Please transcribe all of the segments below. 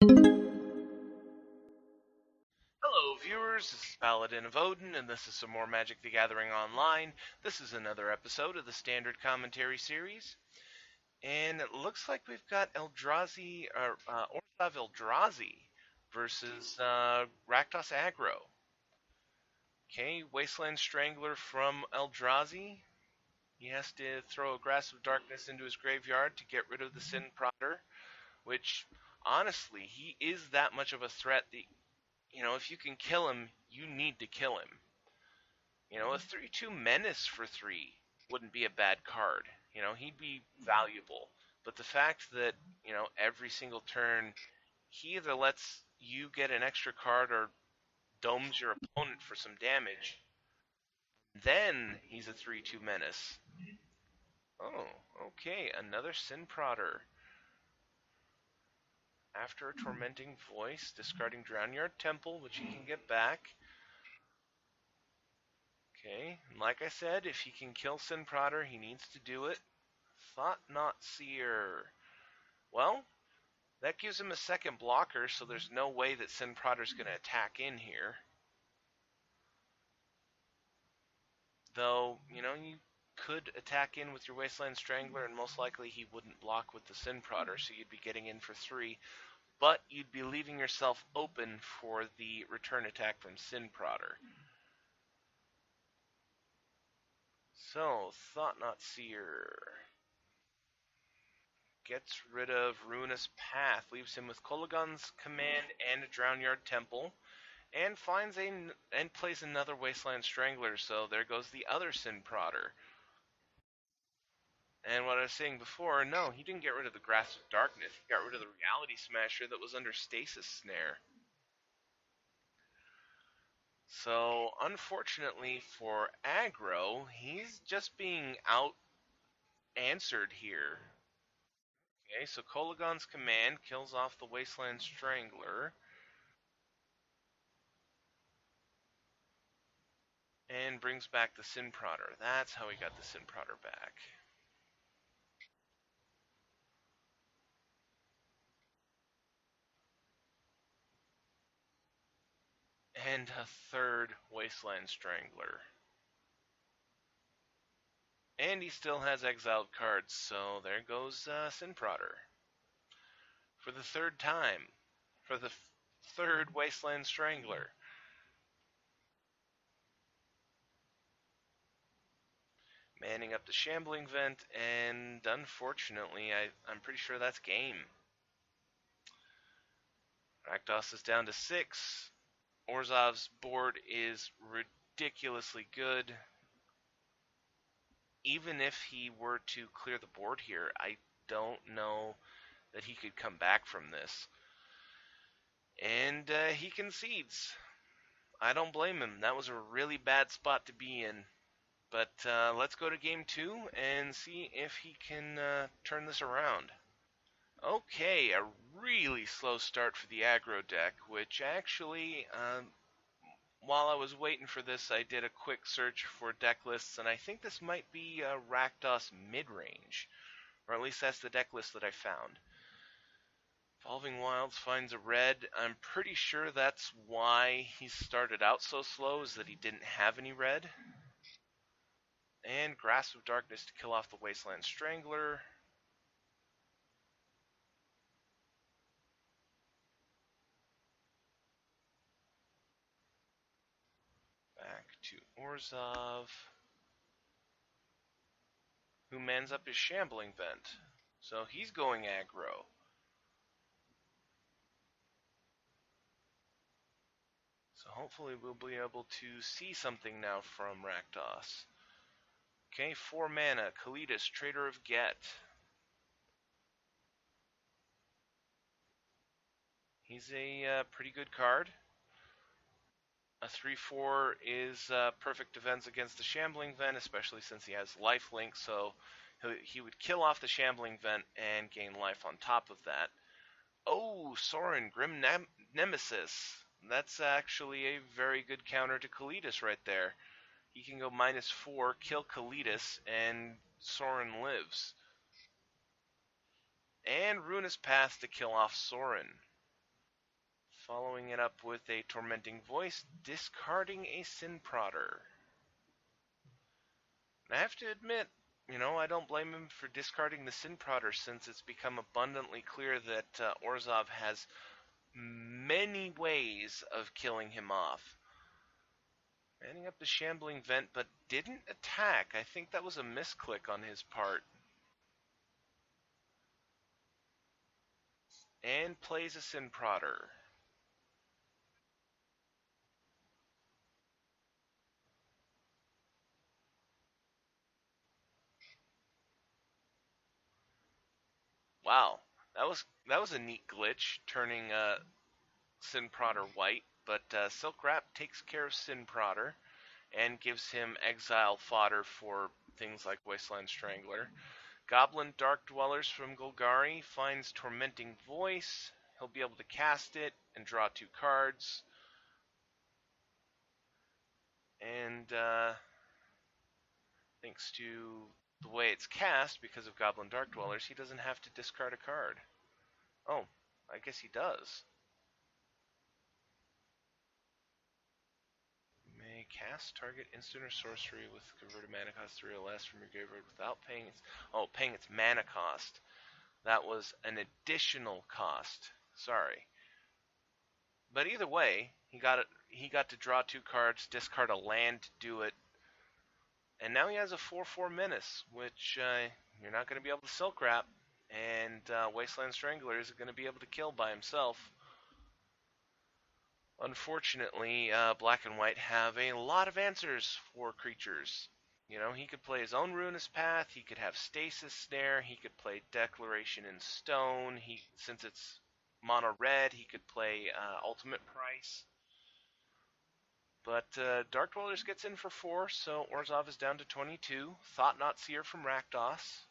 Hello, viewers. This is Paladin of Odin, and this is some more Magic the Gathering Online. This is another episode of the Standard Commentary Series, and it looks like we've got Orzhov Eldrazi versus Rakdos Aggro. Okay, Wasteland Strangler from Eldrazi. He has to throw a Grasp of Darkness into his graveyard to get rid of the Sin Prodder, which, honestly, he is that much of a threat that, if you can kill him, you need to kill him. A 3/2 Menace for 3 wouldn't be a bad card. He'd be valuable. But the fact that, every single turn, he either lets you get an extra card or domes your opponent for some damage, then he's a 3/2 Menace. Oh, okay, another Sin Prodder. After a Tormenting Voice, discarding Drownyard Temple, which he can get back. Okay, and like I said, if he can kill Sin Prodder, he needs to do it. Thought Not Seer. Well, that gives him a second blocker, so there's no way that Sin Prodder's going to attack in here. Though, you could attack in with your Wasteland Strangler, and most likely he wouldn't block with the Sin Prodder, so you'd be getting in for 3. But you'd be leaving yourself open for the return attack from Sin Prodder. So, Thought Not Seer gets rid of Ruinous Path, leaves him with Kolaghan's Command and a Drownyard Temple, and plays another Wasteland Strangler, so there goes the other Sin Prodder. And what I was saying before, no, he didn't get rid of the Grasp of Darkness, he got rid of the Reality Smasher that was under Stasis Snare. So, unfortunately for aggro, he's just being out-answered here. Okay, so Kolaghan's Command kills off the Wasteland Strangler. And brings back the Sin Prodder. That's how he got the Sin Prodder back. And a third Wasteland Strangler. And he still has exiled cards, so there goes Sin Prodder. For the third time. For the third Wasteland Strangler. Manning up the Shambling Vent, and unfortunately, I'm pretty sure that's game. Rakdos is down to 6. Orzhov's board is ridiculously good. Even if he were to clear the board here, I don't know that he could come back from this. And he concedes. I don't blame him. That was a really bad spot to be in. But let's go to game 2 and see if he can turn this around. Okay, a really slow start for the aggro deck, which actually, while I was waiting for this, I did a quick search for deck lists, and I think this might be Rakdos Midrange, or at least that's the deck list that I found. Evolving Wilds finds a red. I'm pretty sure that's why he started out so slow, is that he didn't have any red. And Grasp of Darkness to kill off the Wasteland Strangler. Back to Orzhov, who mans up his Shambling Vent. So he's going aggro. So hopefully we'll be able to see something now from Rakdos. Okay, 4 mana, Kalidas, Trader of Get. He's a pretty good card. A 3/4 is perfect defense against the Shambling Vent, especially since he has lifelink, so he would kill off the Shambling Vent and gain life on top of that. Oh, Sorin, Grim Nemesis. That's actually a very good counter to Kalidas right there. He can go -4, kill Kalidas, and Sorin lives. And Ruinous Path to kill off Sorin. Following it up with a Tormenting Voice, discarding a Sin Prodder. I have to admit, I don't blame him for discarding the Sin Prodder since it's become abundantly clear that Orzhov has many ways of killing him off. Manning up the Shambling Vent, but didn't attack. I think that was a misclick on his part. And plays a Sin Prodder. Wow, that was a neat glitch, turning Sin Prodder white. But Silk Wrap takes care of Sin Prodder and gives him exile fodder for things like Wasteland Strangler. Goblin Dark Dwellers from Golgari finds Tormenting Voice. He'll be able to cast it and draw 2 cards. And thanks to the way it's cast, because of Goblin Dark Dwellers, he doesn't have to discard a card. Oh, I guess he does. May cast target instant or sorcery with converted mana cost 3 or less from your graveyard without paying its mana cost. That was an additional cost. Sorry. But either way, he got to draw 2 cards, discard a land to do it. And now he has a 4/4 Menace, which you're not going to be able to Silk Wrap. And Wasteland Strangler isn't going to be able to kill by himself. Unfortunately, Black and White have a lot of answers for creatures. He could play his own Ruinous Path, he could have Stasis Snare, he could play Declaration in Stone, since it's mono red, he could play Ultimate Price. But Dark Dwellers gets in for 4, so Orzhov is down to 22. Thought-Knot Seer from Rakdos.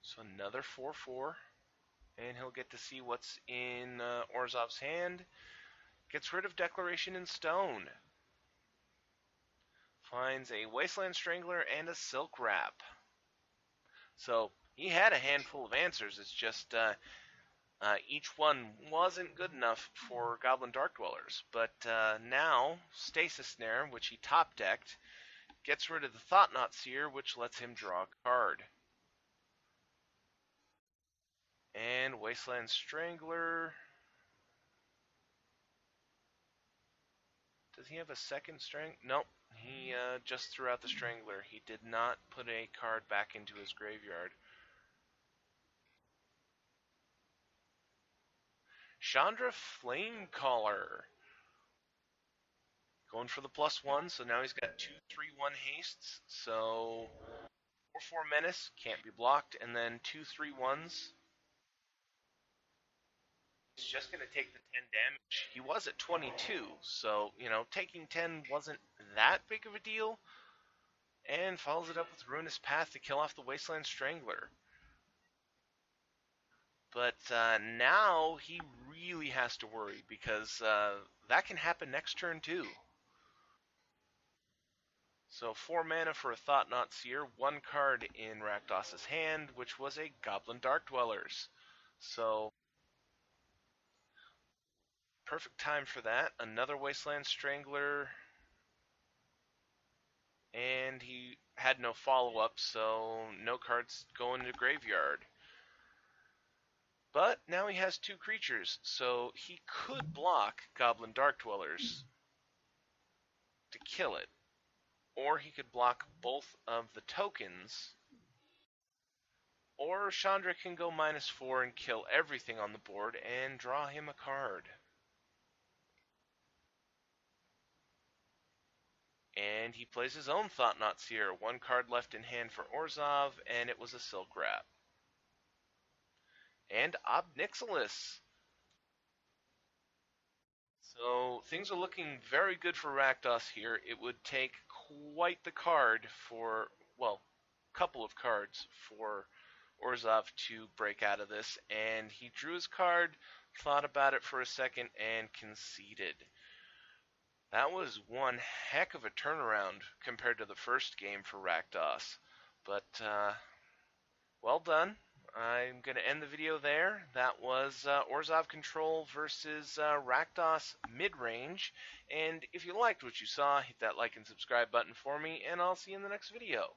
So another 4/4. And he'll get to see what's in Orzhov's hand. Gets rid of Declaration in Stone. Finds a Wasteland Strangler and a Silk Wrap. So he had a handful of answers. It's just each one wasn't good enough for Goblin Dark Dwellers. But now Stasis Snare, which he top decked, gets rid of the Thought-Knot Seer, which lets him draw a card. And Wasteland Strangler. Does he have a second strength? Nope. He just threw out the Strangler. He did not put a card back into his graveyard. Chandra Flamecaller. Going for the +1, so now he's got 2/3/1 hastes. So 4/4 Menace, can't be blocked, and then 2/3/1s. He's just going to take the 10 damage. He was at 22, so, taking 10 wasn't that big of a deal. And follows it up with Ruinous Path to kill off the Wasteland Strangler. But now he really has to worry, because that can happen next turn too. So 4 mana for a Thought-Knot Seer, 1 card in Rakdos' hand, which was a Goblin Dark Dwellers. So perfect time for that. Another Wasteland Strangler. And he had no follow-up, so no cards go into graveyard. But now he has 2 creatures, so he could block Goblin Dark Dwellers to kill it. Or he could block both of the tokens. Or Chandra can go -4 and kill everything on the board and draw him a card. And he plays his own Thought-Knot Seer. 1 card left in hand for Orzhov, and it was a Silk Wrap. And Ob Nixilis. So things are looking very good for Rakdos here. It would take quite the card for, couple of cards for Orzhov to break out of this. And he drew his card, thought about it for a second, and conceded. That was one heck of a turnaround compared to the first game for Rakdos. But, well done. I'm going to end the video there. That was Orzhov Control versus Rakdos Midrange. And if you liked what you saw, hit that like and subscribe button for me, and I'll see you in the next video.